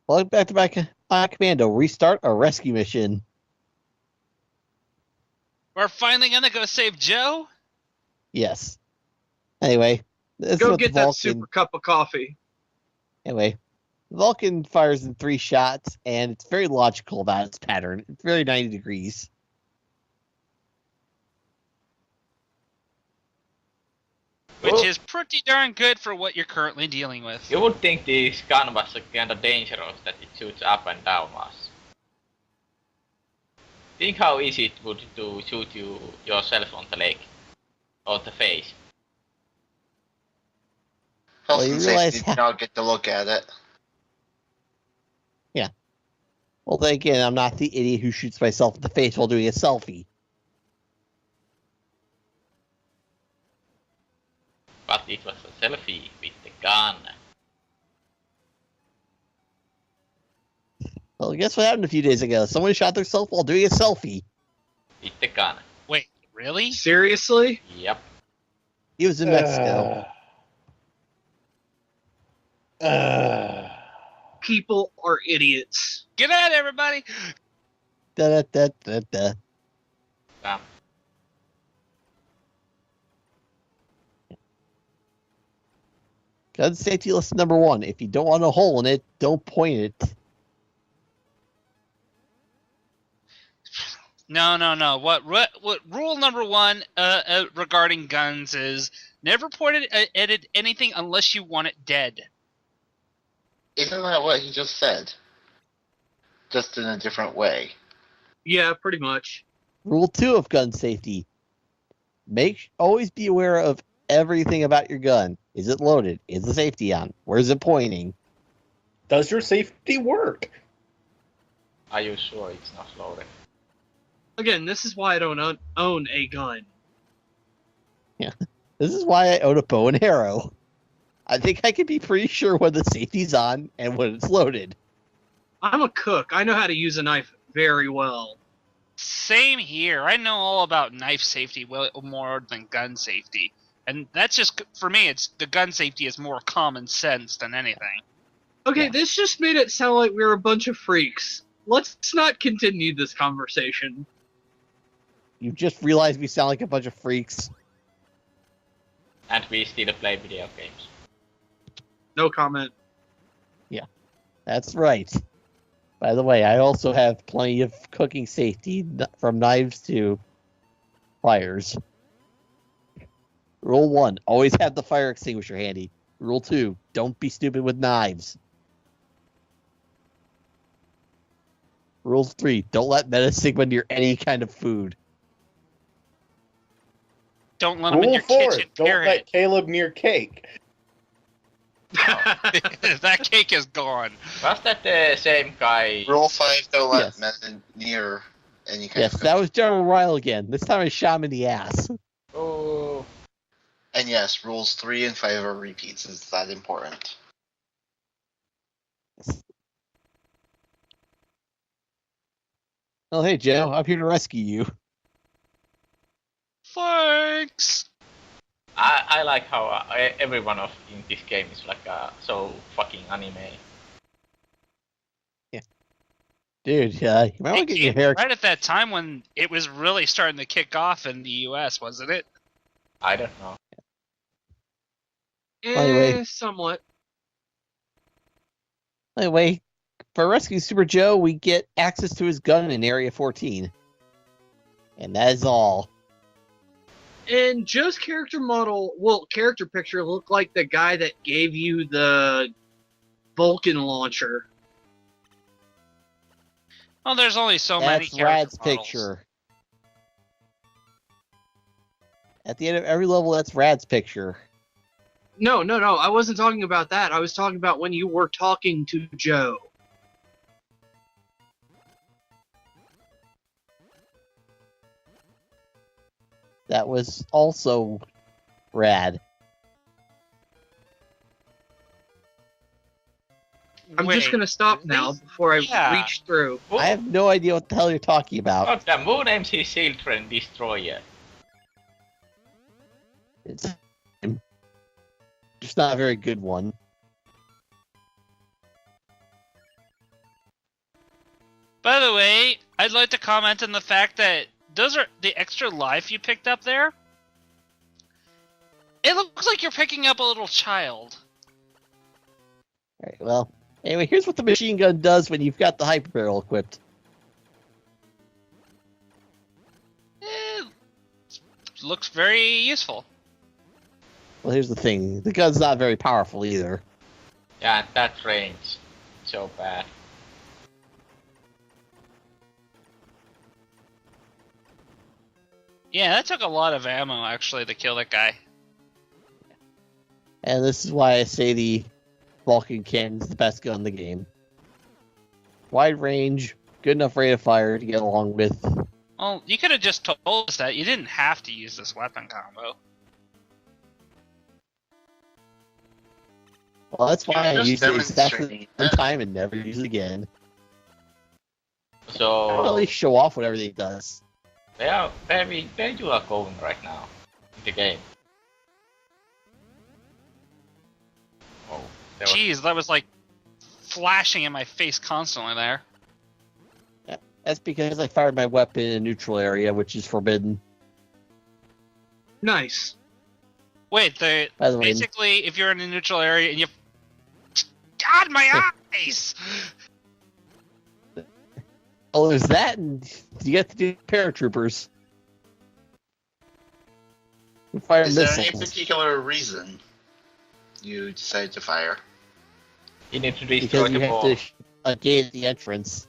Welcome back to Bionic Commando. Restart a rescue mission. We're finally gonna go save Joe? Yes. Anyway, this is Go what the get that Vulcan. super cup of coffee. Anyway, the Vulcan fires in 3 shots, and it's very logical about its pattern. It's very 90 degrees. Which is pretty darn good for what you're currently dealing with. You would think this gun was kind of dangerous that it shoots up and down us. Think how easy it would to shoot yourself on the leg or the face. Health Well, you and realize safety did not get to look at it. Yeah. Well, then again, I'm not the idiot who shoots myself in the face while doing a selfie. But it was a selfie with the gun. Well, guess what happened a few days ago? Someone shot themselves while doing a selfie. With the gun. Wait, really? Seriously? Yep. He was in Mexico. People are idiots. Get out, everybody! Da, da, da, da, da. Damn. Gun safety lesson number 1. If you don't want a hole in it, don't point it. No. What rule number 1 regarding guns is never point it at anything unless you want it dead. Isn't that what he just said? Just in a different way. Yeah, pretty much. Rule 2 of gun safety. Always be aware of everything about your gun. Is it loaded? Is the safety on? Where is it pointing? Does your safety work? Are you sure it's not loaded? Again, this is why I don't own a gun. This is why I own a bow and arrow. I think I can be pretty sure when the safety's on and when it's loaded. I'm a cook. I know how to use a knife very well. Same here. I know all about knife safety more than gun safety. And that's just, for me, it's the gun safety is more common sense than anything. Okay, Yeah. this just made it sound like we were a bunch of freaks. Let's not continue this conversation. You just realized we sound like a bunch of freaks. And we still play video games. No comment. That's right. By the way, I also have plenty of cooking safety, from knives to fires. Rule 1, always have the fire extinguisher handy. Rule 2, don't be stupid with knives. Rule 3, don't let Metastigma near any kind of food. Don't let them in Rule your 4, kitchen, don't period. let Caleb near cake. That cake is gone. Was that the same guy? Rule 5, don't let Yes. men near any kind Yes, of that was General Ryle again. This time I shot him in the ass. Oh. And yes, rules 3 and 5 are repeats. It's that important. Oh, hey, Joe, I'm here to rescue you. Thanks. I like how everyone in this game is like so fucking anime. Dude, you might want to It get your came hair... right at that time when it was really starting to kick off in the U.S., wasn't it? I don't know. By the way- Somewhat. Anyway, for rescuing Super Joe, we get access to his gun in Area 14. And that is all. And Joe's character picture looked like the guy that gave you the Vulcan launcher. Well, there's only so many That's character Rad's models. picture. At the end of every level, that's Rad's picture. No, I wasn't talking about that. I was talking about when you were talking to Joe. That was also Rad. I'm Wait, just gonna stop now before I Yeah. reach through. Oh, I have no idea what the hell you're talking about. oh, the moon names his children Destroyer. It's just not a very good one. By the way, I'd like to comment on the fact that those are the extra life you picked up there. It looks like you're picking up a little child. Alright, well, anyway, here's what the machine gun does when you've got the hyper barrel equipped. Looks very useful. Well, here's the thing. The gun's not very powerful either. Yeah, that range. So bad. Yeah, that took a lot of ammo, actually, to kill that guy. And this is why I say the Vulcan cannon is the best gun in the game. Wide range, good enough rate of fire to get along with. Well, you could have just told us that. You didn't have to use this weapon combo. Well, that's why I Just use it exactly demonstrating one that. time and never use it again. I don't So really show off what everything does. where you are going right now in the game? Oh, there was, Jeez, that was like flashing in my face constantly there. That's because I fired my weapon in a neutral area, which is forbidden. Nice. Wait, By the way, basically, if you're in a neutral area and you... God, my eyes! oh, there's that, and you get to do paratroopers. You fire Is there any missiles particular reason you decided to fire? you need to destroy because the you have ball. to gate the entrance.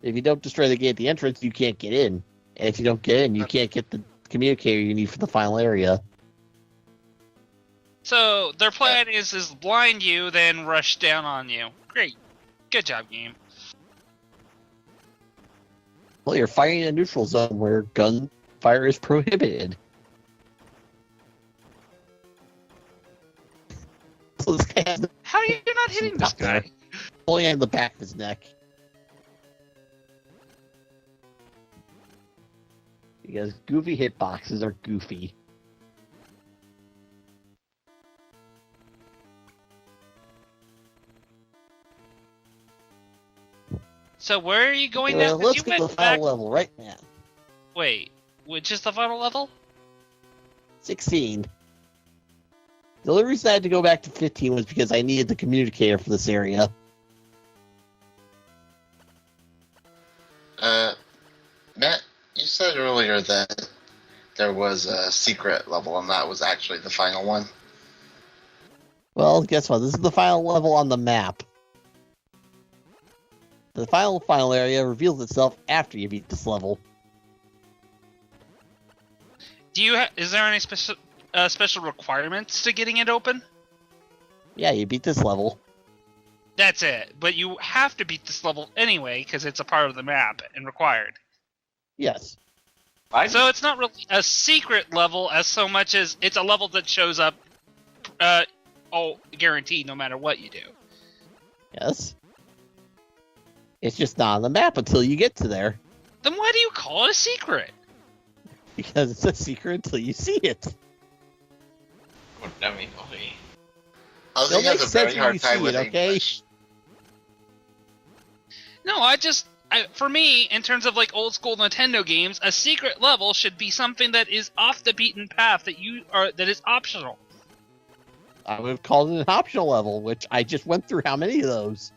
If you don't destroy the gate at the entrance, you can't get in. And if you don't get in, you can't get the communicator you need for the final area. So, their plan is blind you, then rush down on you. Great. Good job, game. Well, you're fighting in a neutral zone where gunfire is prohibited. So this guy has How are you not hitting this guy? pulling on the back of his neck. Because goofy hitboxes are goofy. So where are you going now? 'Cause Let's you get to the went back... final level right now. Wait, which is the final level? 16. The only reason I had to go back to 15 was because I needed the communicator for this area. Matt, you said earlier that there was a secret level, and that was actually the final one. Well, guess what? This is the final level on the map. The final area reveals itself after you beat this level. Do you is there any special requirements to getting it open? Yeah, you beat this level. That's it. But you have to beat this level anyway because it's a part of the map and required. Yes. So it's not really a secret level as so much as it's a level that shows up, guaranteed no matter what you do. Yes. It's just not on the map until you get to there. Then why do you call it a secret? Because it's a secret until you see it. God damn it, Ollie. Ozzy It'll make has a sense very when you hard time see with it, okay? English. No, for me, in terms of like old school Nintendo games, a secret level should be something that is off the beaten path that is optional. I would have called it an optional level, which I just went through how many of those?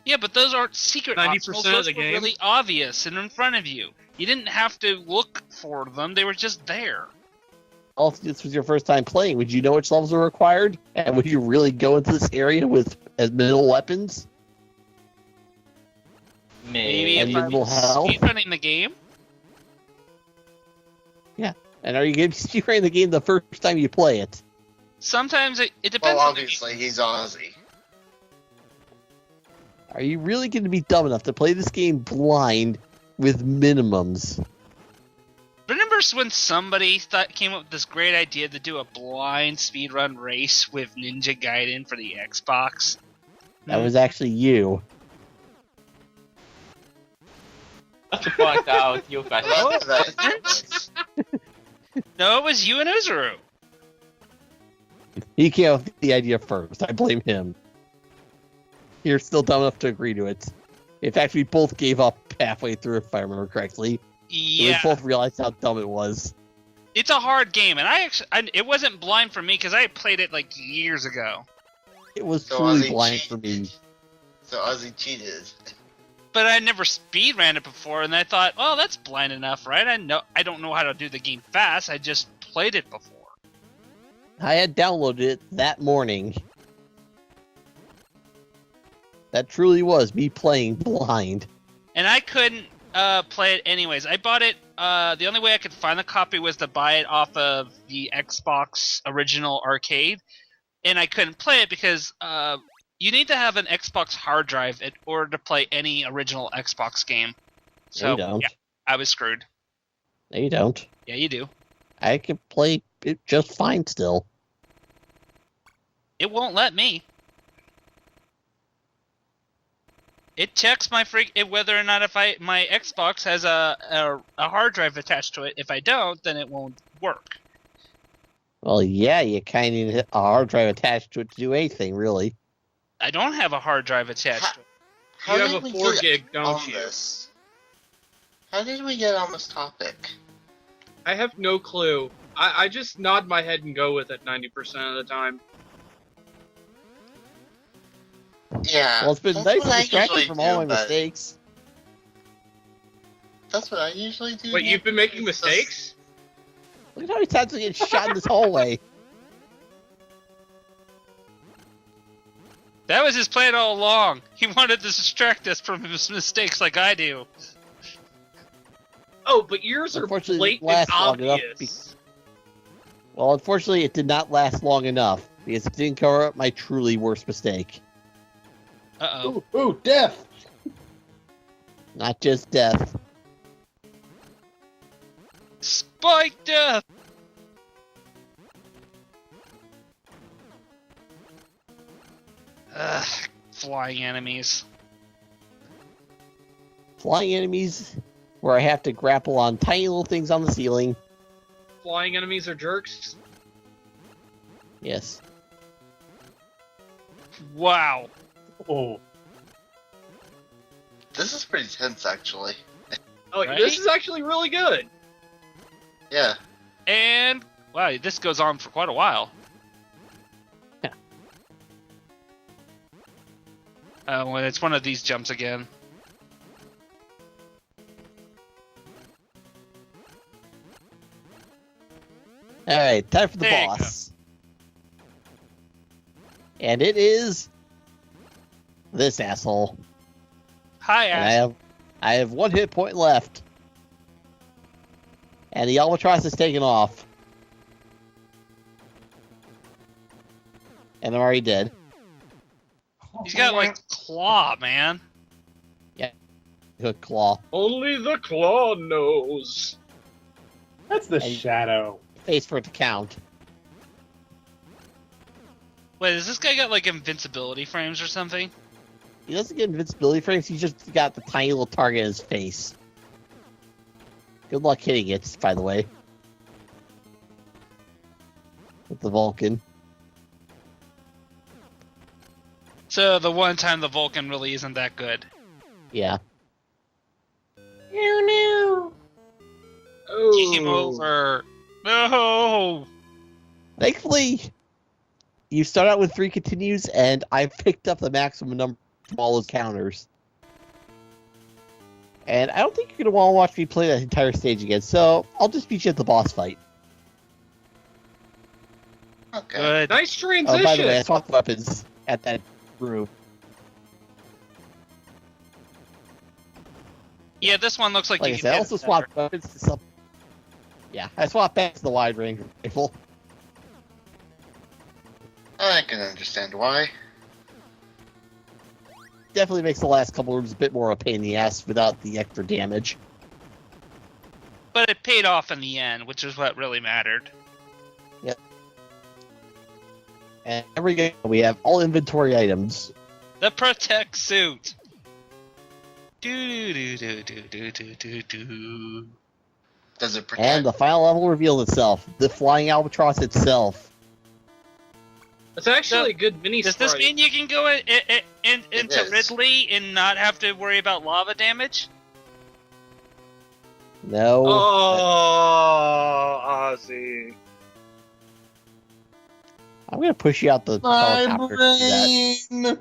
Yeah, but those aren't secret 90% optionals. of Those the were game. really obvious and in front of you. You didn't have to look for them; they were just there. Well, if this was your first time playing, would you know which levels are required? And would you really go into this area with as minimal weapons? Maybe And if you I'm will help. speedrunning the game. And are you going to be running the game the first time you play it? Sometimes it depends Well, on the game. obviously, he's Ozzy. Are you really going to be dumb enough to play this game blind with minimums? Remember when somebody came up with this great idea to do a blind speedrun race with Ninja Gaiden for the Xbox? That was actually you. Just to point out, you guys. Well, that's- No, it was you and Uzuru. He came up with the idea first. I blame him. You're still dumb enough to agree to it. In fact, we both gave up halfway through, if I remember correctly. Yeah, We both realized how dumb it was. it's a hard game, and it wasn't blind for me because I played it like years ago. It was So truly Ozzy blind cheated. for me. So Ozzy cheated. But I never speed ran it before, and I thought, well, that's blind enough, right? I don't know how to do the game fast. I just played it before. I had downloaded it that morning. That truly was me playing blind. And I couldn't play it anyways. I bought it. The only way I could find the copy was to buy it off of the Xbox original arcade, and I couldn't play it because you need to have an Xbox hard drive in order to play any original Xbox game. So No, you don't. yeah, I was screwed. No, you don't. Yeah, you do. I can play it just fine still. It won't let me. It checks whether or not my Xbox has a hard drive attached to it. If I don't, then it won't work. Well, yeah, you kind of need a hard drive attached to it to do anything, really. I don't have a hard drive attached to it. How You did have a we 4 get gig, don't on you? this? How did we get on this topic? I have no clue. I just nod my head and go with it 90% of the time. Yeah. Well, it's been that's nice what to I distract usually you from all my do, but mistakes. That's what I usually do. Wait, now. you've been making It's just- mistakes? Look at how many times I get shot in this hallway. That was his plan all along. He wanted to distract us from his mistakes like I do. Oh, but yours are Unfortunately, it blatant lasts long enough obvious. Well, unfortunately, it did not last long enough because it didn't cover up my truly worst mistake. Uh-oh. Ooh, death! Not just death. Spike death! Ugh, flying enemies. Flying enemies where I have to grapple on tiny little things on the ceiling. Flying enemies are jerks. Yes. Wow. Oh, This is pretty tense, actually. Oh, Right? this is actually really good. Yeah. And, wow, this goes on for quite a while. Yeah. Oh, and it's one of these jumps again. Alright, time for the There you boss. And it is this asshole. Hi, And Ash. I have 1 hit point left. And the albatross is taken off. And I'm already dead. He's got, like, claw, man. Good claw. Only the claw knows. that's the And- shadow. Face for it to count. Wait, has this guy got, like, invincibility frames or something? He doesn't get invincibility frames, he's just got the tiny little target in his face. Good luck hitting it, by the way. With the Vulcan. So, the one time the Vulcan really isn't that good. Yeah. Oh. Game over. No! Thankfully, you start out with 3 continues, and I've picked up the maximum number from all those counters. And I don't think you're going to want to watch me play that entire stage again, so I'll just beat you at the boss fight. Okay. Good. Nice Oh, transition. by the way, I swapped weapons at that room. Yeah, this one looks like Like you I can said, I hit also it swapped weapons to some... Yeah, I swapped back to the wide range rifle. I can understand why. Definitely makes the last couple rooms a bit more of a pain in the ass without the extra damage. But it paid off in the end, which is what really mattered. And every game we have all inventory items. The Protect suit. Do do do do do do do do. Does it protect? And the final level revealed itself. The flying albatross itself. It's actually a good mini Does sprite. this mean you can go into is. Ridley and not have to worry about lava damage? No. Oh, Ozzy. I'm gonna push you out the My helicopter to do that. brain.